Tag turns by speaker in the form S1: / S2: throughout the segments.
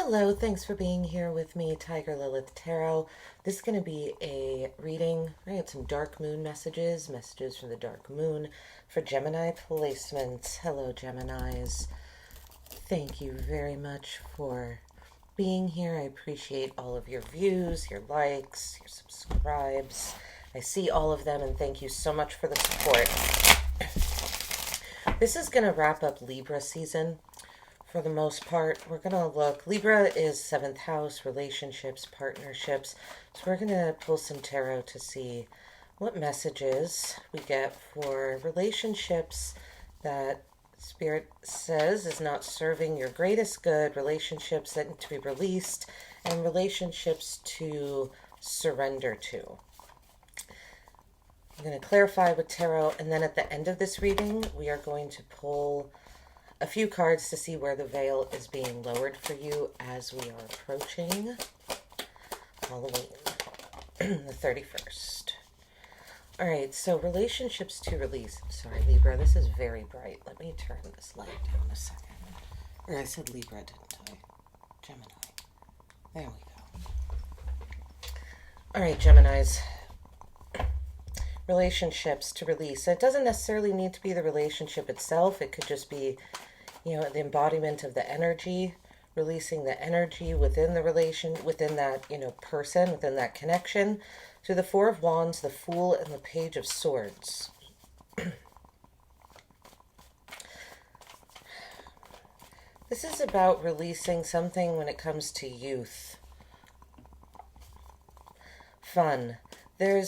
S1: Hello, thanks for being here with me, Tiger Lilith Tarot. This is going to be a reading. I had some dark moon messages from the dark moon for Gemini placements. Hello, Geminis. Thank you very much for being here. I appreciate all of your views, your likes, your subscribes. I see all of them, and thank you so much for the support. This is going to wrap up Libra season. For the most part, we're going to look, Libra is 7th house, relationships, partnerships. So we're going to pull some tarot to see what messages we get for relationships that Spirit says is not serving your greatest good, relationships that need to be released, and relationships to surrender to. I'm going to clarify with tarot, and then at the end of this reading, we are going to pull a few cards to see where the veil is being lowered for you as we are approaching Halloween, the 31st. All right, so relationships to release. I'm sorry, Libra, this is very bright. Let me turn this light down a second. Or I said Libra, didn't I? Gemini. There we go. All right, Geminis. Relationships to release. It doesn't necessarily need to be the relationship itself. It could just be, the embodiment of the energy, releasing the energy within the relation, within that, person, within that connection. To the Four of Wands, the Fool, and the Page of Swords. This is about releasing something when it comes to youth. Fun. I'm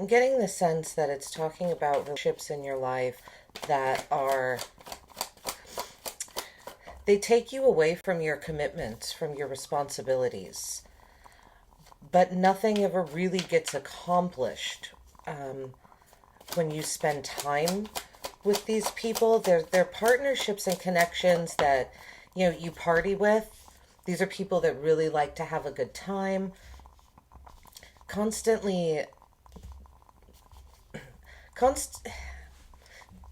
S1: getting the sense that it's talking about relationships in your life that they take you away from your commitments, from your responsibilities. But nothing ever really gets accomplished when you spend time with these people. They're partnerships and connections that, you party with. These are people that really like to have a good time.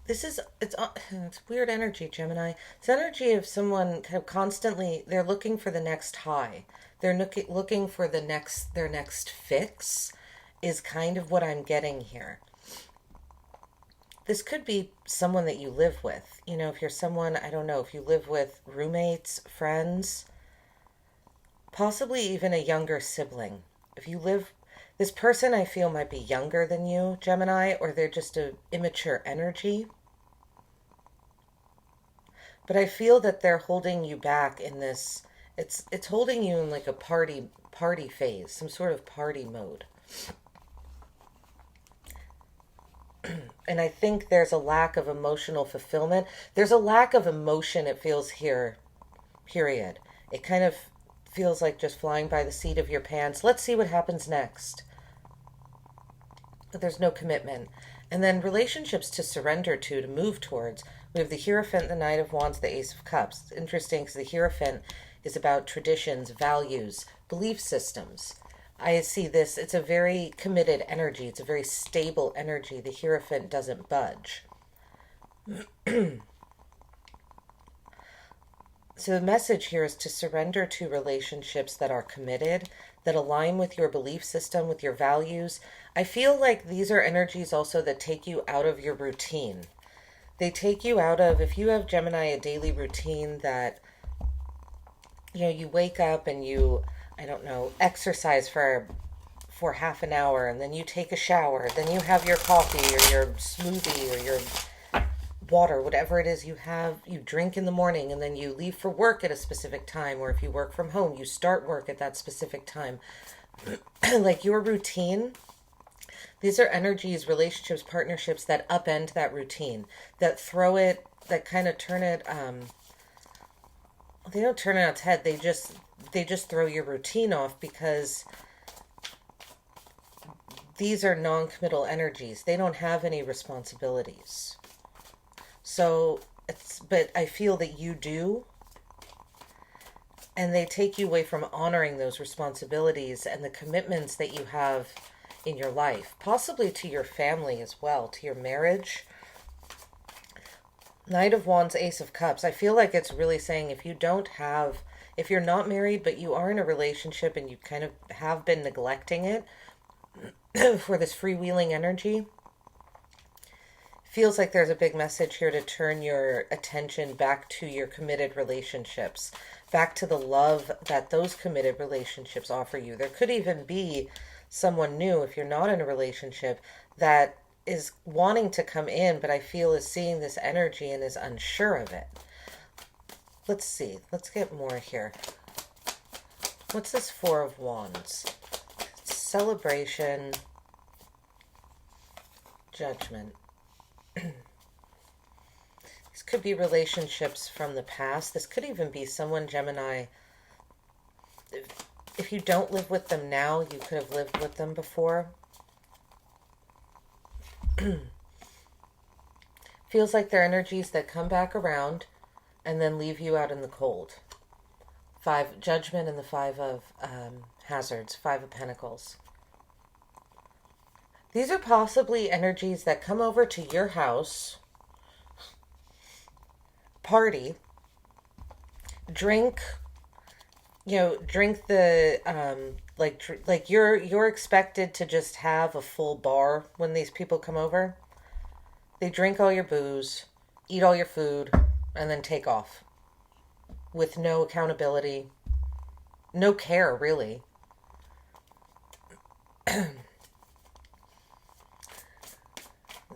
S1: It's weird energy, Gemini. It's energy of someone kind of constantly, they're looking for the next high. They're looking for their next fix is kind of what I'm getting here. This could be someone that you live with. If you're someone, I don't know, if you live with roommates, friends, possibly even a younger sibling. This person I feel might be younger than you, Gemini, or they're just an immature energy. But I feel that they're holding you back in this. It's holding you in like a party phase, some sort of party mode. And I think there's a lack of emotional fulfillment. There's a lack of emotion, it feels here, period. It kind of feels like just flying by the seat of your pants. Let's see what happens next. But there's no commitment. And then relationships to surrender to move towards. We have the Hierophant, the Knight of Wands, the Ace of Cups. It's interesting because the Hierophant is about traditions, values, belief systems. I see this, it's a very committed energy. It's a very stable energy. The Hierophant doesn't budge. So the message here is to surrender to relationships that are committed, that align with your belief system, with your values. I feel like these are energies also that take you out of your routine. They take you out of, if you have, Gemini, a daily routine that, you wake up and you, exercise for half an hour, and then you take a shower, then you have your coffee or your smoothie or your water, whatever it is you have, you drink in the morning, and then you leave for work at a specific time, or if you work from home, you start work at that specific time. Like your routine, these are energies, relationships, partnerships that upend that routine, that throw it, that kind of turn it, they don't turn it on its head, they just throw your routine off, because these are non-committal energies. They don't have any responsibilities. So, but I feel that you do, and they take you away from honoring those responsibilities and the commitments that you have in your life, possibly to your family as well, to your marriage. Knight of Wands, Ace of Cups. I feel like it's really saying if you're not married, but you are in a relationship and you kind of have been neglecting it for this freewheeling energy, feels like there's a big message here to turn your attention back to your committed relationships, back to the love that those committed relationships offer you. There could even be someone new, if you're not in a relationship, that is wanting to come in, but I feel is seeing this energy and is unsure of it. Let's see. Let's get more here. What's this Four of Wands? Celebration, Judgment. These could be relationships from the past. This could even be someone, Gemini. If you don't live with them now, you could have lived with them before. Feels like they're energies that come back around and then leave you out in the cold. Five, Judgment, and the Five of Hazards, Five of Pentacles. These are possibly energies that come over to your house, party, drink, drink the, like you're expected to just have a full bar when these people come over. They drink all your booze, eat all your food, and then take off with no accountability, no care, really.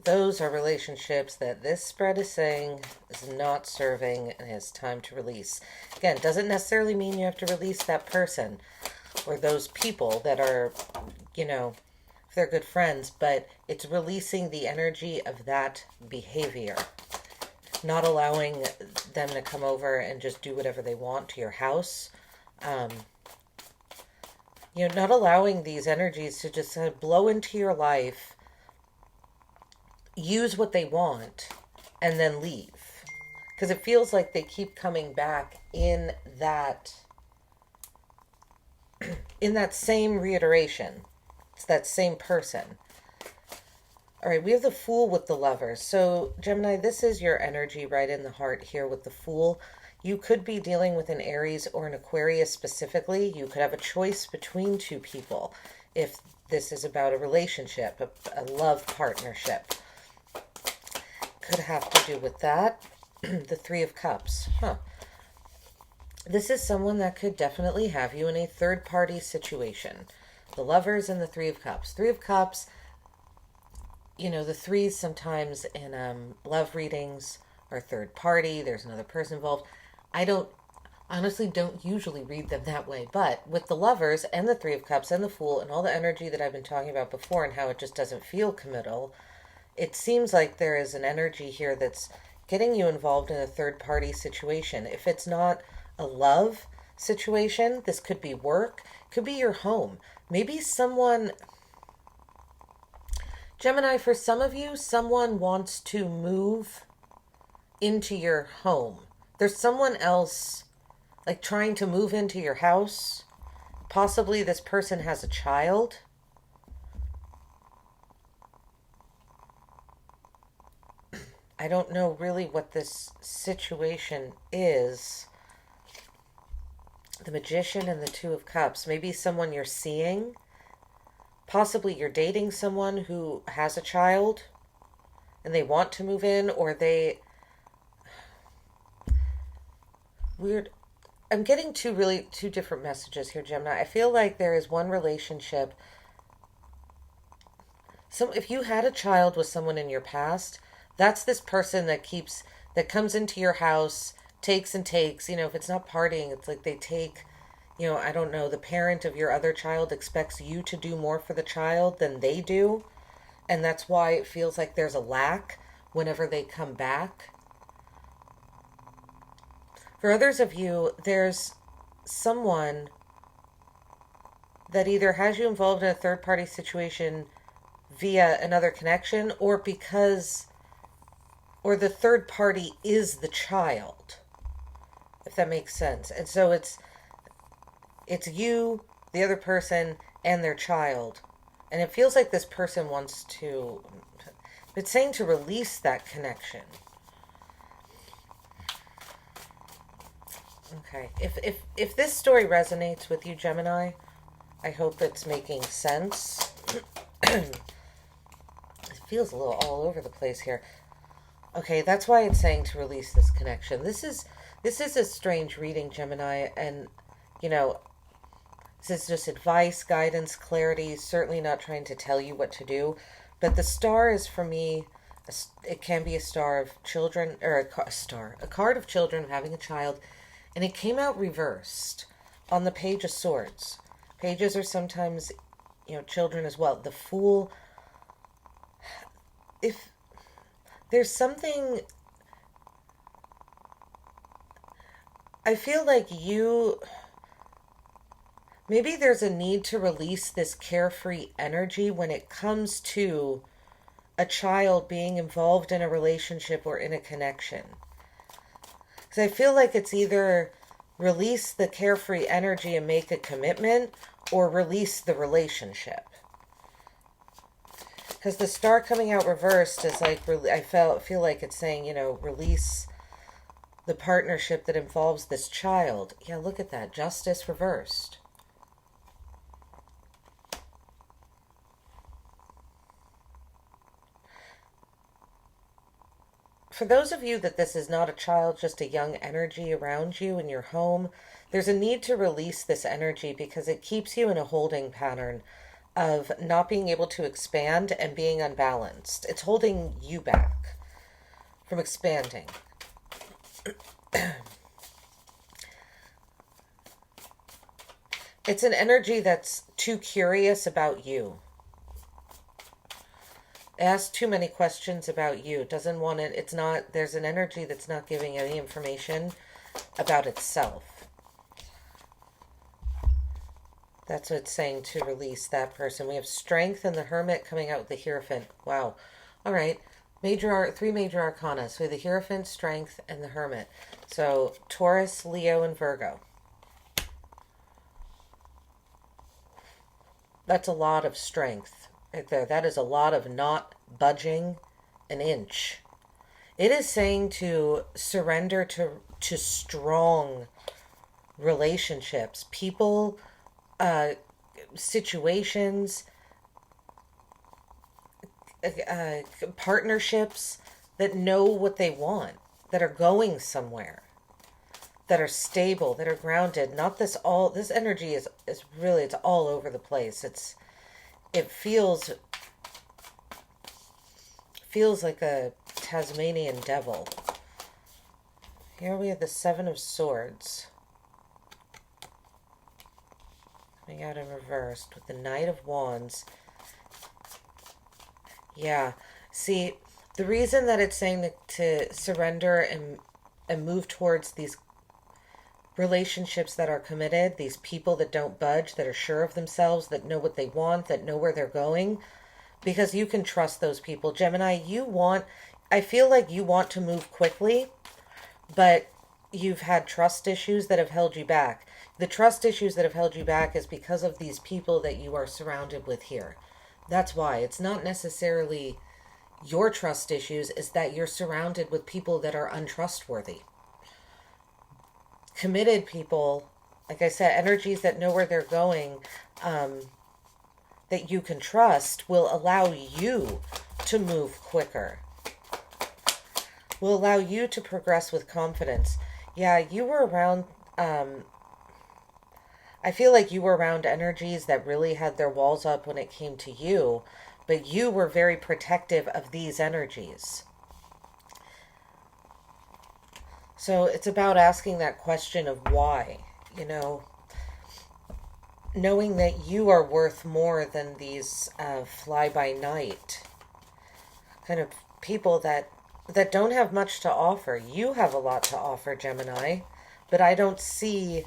S1: Those are relationships that this spread is saying is not serving and it's time to release. Again, doesn't necessarily mean you have to release that person or those people that are, if they're good friends, but it's releasing the energy of that behavior. Not allowing them to come over and just do whatever they want to your house. Not allowing these energies to just kind of blow into your life, use what they want, and then leave. Because it feels like they keep coming back in that same reiteration. It's that same person. All right, we have the Fool with the Lovers. So, Gemini, this is your energy right in the heart here with the Fool. You could be dealing with an Aries or an Aquarius specifically. You could have a choice between two people if this is about a relationship, a love partnership. Could have to do with that. The Three of Cups. This is someone that could definitely have you in a third-party situation. The Lovers and the Three of Cups. Three of Cups, the threes sometimes in love readings are third party. There's another person involved. I honestly don't usually read them that way. But with the Lovers and the Three of Cups and the Fool and all the energy that I've been talking about before and how it just doesn't feel committal, it seems like there is an energy here that's getting you involved in a third-party situation. If it's not a love situation, this could be work, could be your home. Maybe someone... Gemini, for some of you, someone wants to move into your home. There's someone else, like, trying to move into your house. Possibly this person has a child. I don't know really what this situation is. The Magician and the Two of Cups. Maybe someone you're seeing. Possibly you're dating someone who has a child and they want to move in, or they... Weird. I'm getting two different messages here, Gemini. I feel like there is one relationship. If you had a child with someone in your past, that's this person that comes into your house, takes and takes. If it's not partying, it's like they take... I don't know, the parent of your other child expects you to do more for the child than they do. And that's why it feels like there's a lack whenever they come back. For others of you, there's someone that either has you involved in a third-party situation via another connection, or the third party is the child, if that makes sense. And so it's you, the other person, and their child. And it feels like this person wants to... It's saying to release that connection. Okay. If this story resonates with you, Gemini, I hope it's making sense. It feels a little all over the place here. Okay, that's why it's saying to release this connection. This is a strange reading, Gemini, and you know, this is just advice, guidance, clarity, certainly not trying to tell you what to do. But the star is for me, it can be a star of children, or a card of children having a child, and it came out reversed on the Page of Swords. Pages are sometimes, children as well. The Fool, if there's something, I feel like maybe there's a need to release this carefree energy when it comes to a child being involved in a relationship or in a connection. Because I feel like it's either release the carefree energy and make a commitment, or release the relationship. Because the star coming out reversed is like, I feel like it's saying, release the partnership that involves this child. Yeah, look at that. Justice reversed. For those of you that this is not a child, just a young energy around you in your home, there's a need to release this energy because it keeps you in a holding pattern of not being able to expand and being unbalanced. It's holding you back from expanding. It's an energy that's too curious about you. Ask too many questions about you. Doesn't want it. It's not, there's an energy that's not giving any information about itself. That's what it's saying, to release that person. We have Strength and the Hermit coming out with the Hierophant. Wow. All right. Three major arcana. So we have the Hierophant, Strength, and the Hermit. So Taurus, Leo, and Virgo. That's a lot of strength right there. That is a lot of not budging an inch. It is saying to surrender to strong relationships, people, situations, partnerships that know what they want, that are going somewhere, that are stable, that are grounded. Not this energy is really, it's all over the place. It feels like a Tasmanian devil. Here we have the Seven of Swords coming out in reversed with the Knight of Wands. Yeah. See, the reason that it's saying to surrender and move towards these relationships that are committed, these people that don't budge, that are sure of themselves, that know what they want, that know where they're going, because you can trust those people. Gemini, I feel like you want to move quickly, but you've had trust issues that have held you back. The trust issues that have held you back is because of these people that you are surrounded with here. That's why. It's not necessarily your trust issues, is that you're surrounded with people that are untrustworthy. Committed people, like I said, energies that know where they're going, that you can trust, will allow you to move quicker, will allow you to progress with confidence. Yeah, you were around, I feel like you were around energies that really had their walls up when it came to you, but you were very protective of these energies. So it's about asking that question of why, knowing that you are worth more than these fly-by-night kind of people that don't have much to offer. You have a lot to offer, Gemini, but I don't see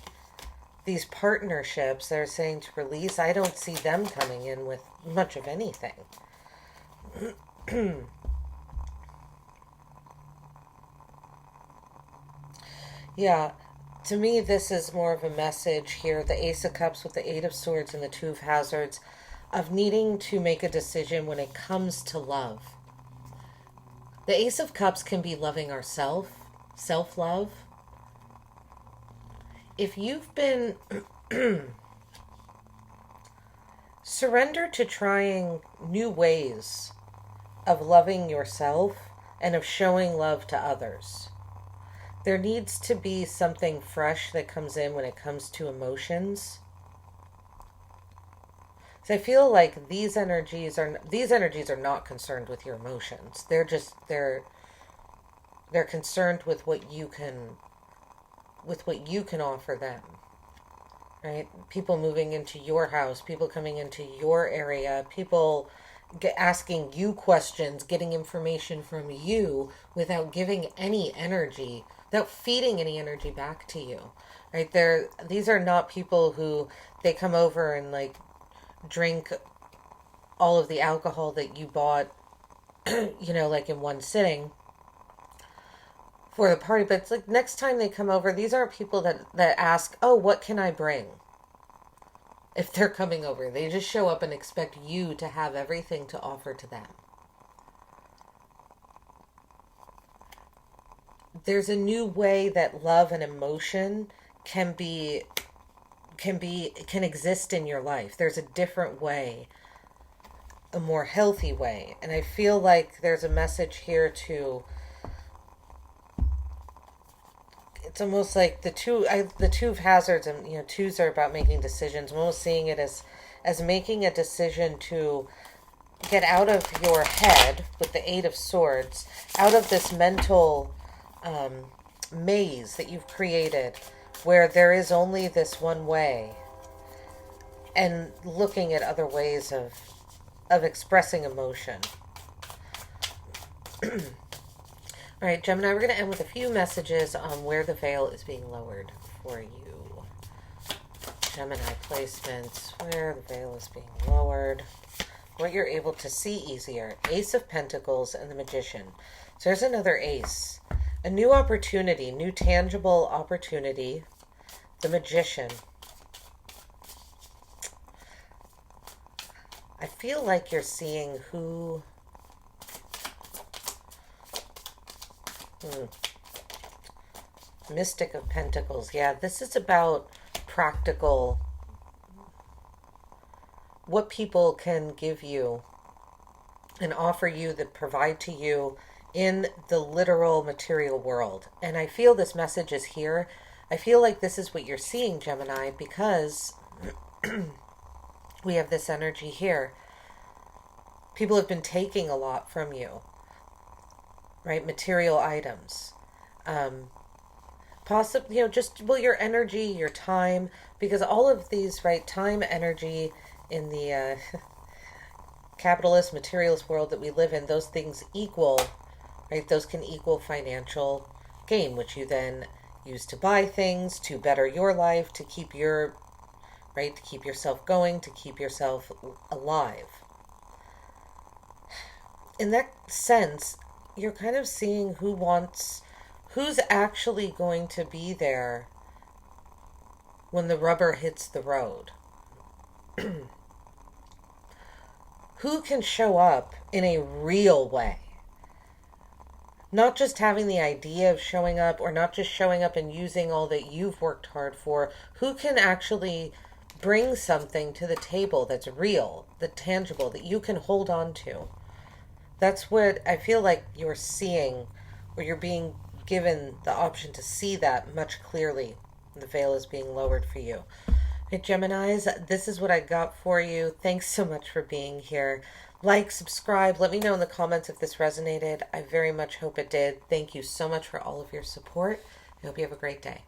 S1: these partnerships that are saying to release, I don't see them coming in with much of anything. Yeah, to me, this is more of a message here. The Ace of Cups with the Eight of Swords and the Two of Hazards, of needing to make a decision when it comes to love. The Ace of Cups can be loving ourselves, self-love. if you've been surrender to trying new ways of loving yourself and of showing love to others. There needs to be something fresh that comes in when it comes to emotions. So I feel like these energies are not concerned with your emotions. They're concerned with what you can offer them. Right? People moving into your house, people coming into your area, people asking you questions, getting information from you without giving any energy, without feeding any energy back to you. Right? These are not people who they come over and like drink all of the alcohol that you bought, like in one sitting for the party. But it's like next time they come over, these aren't people that ask, oh, what can I bring? If they're coming over, they just show up and expect you to have everything to offer to them. There's a new way that love and emotion can exist in your life. There's a different way, a more healthy way. And I feel like there's a message here to, it's almost like the two of hazards, and twos are about making decisions. I'm almost seeing it as making a decision to get out of your head with the Eight of Swords, out of this mental maze that you've created where there is only this one way, and looking at other ways of expressing emotion. All right, Gemini, we're going to end with a few messages on where the veil is being lowered for you. Gemini placements, where the veil is being lowered, what you're able to see easier. Ace of Pentacles and the Magician. So there's another ace. A new opportunity, new tangible opportunity. The Magician. I feel like you're seeing who... Mystic of Pentacles. Yeah, this is about practical, what people can give you and offer you, that provide to you in the literal material world. And I feel this message is here. I feel like this is what you're seeing, Gemini, because we have this energy here. People have been taking a lot from you. Right? Material items. Possibly, your energy, your time, because all of these, right, time, energy in the capitalist materialist world that we live in, those things equal, right? Those can equal financial gain, which you then use to buy things, to better your life, to keep to keep yourself going, to keep yourself alive. In that sense, you're kind of seeing who's actually going to be there when the rubber hits the road. Who can show up in a real way? Not just having the idea of showing up, or not just showing up and using all that you've worked hard for. Who can actually bring something to the table that's real, that's tangible, that you can hold on to? That's what I feel like you're seeing, or you're being given the option to see that much clearly. The veil is being lowered for you. Hey, Geminis, this is what I got for you. Thanks so much for being here. Like, subscribe. Let me know in the comments if this resonated. I very much hope it did. Thank you so much for all of your support. I hope you have a great day.